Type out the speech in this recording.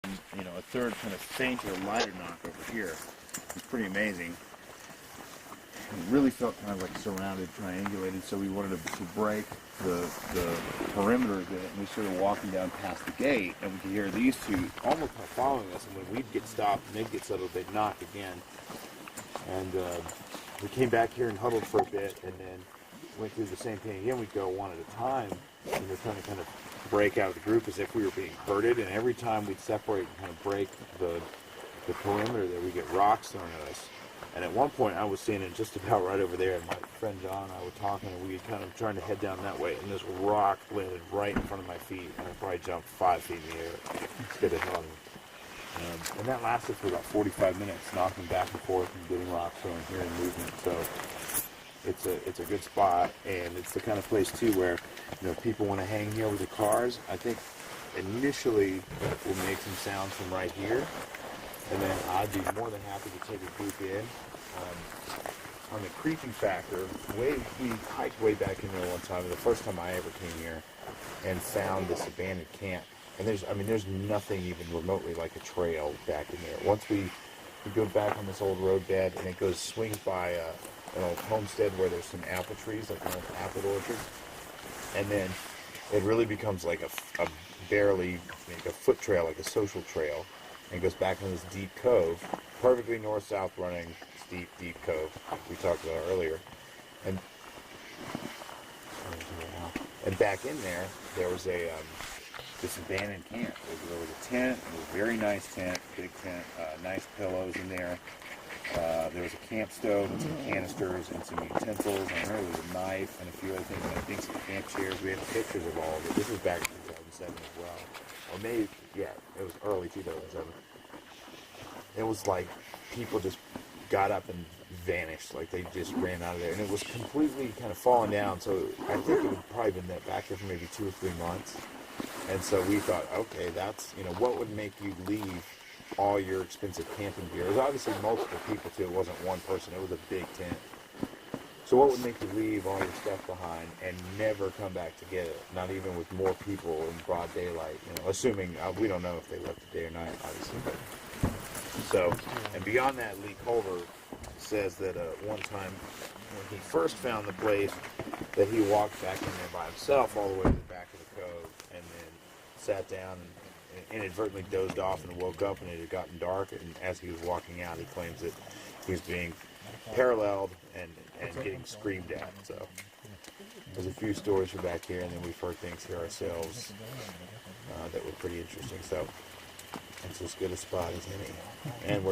you know, a third kind of fainter, lighter knock over here. It's pretty amazing. It really felt kind of like surrounded, triangulated, so we wanted to break the perimeter of it, and we started walking down past the gate, and we could hear these two almost kind of following us, and when we'd get stopped and they'd get settled, they'd knock again. And we came back here and huddled for a bit, and then went through the same thing again. We'd go one at a time, and we're trying to kind of break out of the group as if we were being herded, and every time we'd separate and kind of break the perimeter there, we get rocks thrown at us. And at one point, I was standing just about right over there, and my friend John and I were talking, and we were kind of trying to head down that way, and this rock landed right in front of my feet, and I probably jumped 5 feet in the air. Scared the hell out of me. And that lasted for about 45 minutes, knocking back and forth and getting rocks thrown here and movement. So it's a good spot, and it's the kind of place too where, you know, people want to hang here with their cars. I think initially we'll make some sounds from right here, and then I'd be more than happy to take a group in. On the creeping factor, we hiked way back in there one time, the first time I ever came here, and found this abandoned camp. And there's nothing even remotely like a trail back in there. Once we go back on this old road bed, and it swings by an old homestead where there's some apple trees, like an old apple orchard, and then it really becomes like a barely, like a foot trail, like a social trail, and it goes back in this deep cove, perfectly north-south running, deep, deep cove we talked about earlier. And back in there was this abandoned camp. There was a tent, it was a very nice tent, big tent, nice pillows in there. There was a camp stove and some canisters and some utensils, and there was a knife and a few other things, and I think some camp chairs. We have pictures of all of it. This was back in 2007 as well. Or maybe, yeah, it was early 2007. It was like people just got up and vanished, like they just ran out of there, and it was completely kind of fallen down. So I think it would probably been back there for maybe 2 or 3 months. And so we thought, okay, that's, you know, what would make you leave all your expensive camping gear? It was obviously multiple people too. It wasn't one person. It was a big tent. So what would make you leave all your stuff behind and never come back to get it? Not even with more people in broad daylight, you know, assuming, we don't know if they left it day or night, obviously. But, so, and beyond that, Lee Culver says that one time when he first found the place, that he walked back in there by himself all the way to the back of the cove, and then sat down and inadvertently dozed off and woke up, and it had gotten dark, and as he was walking out, he claims that he was being paralleled and getting screamed at. So there's a few stories from back here, and then we've heard things here ourselves that were pretty interesting. So it's as good a spot as any. And we're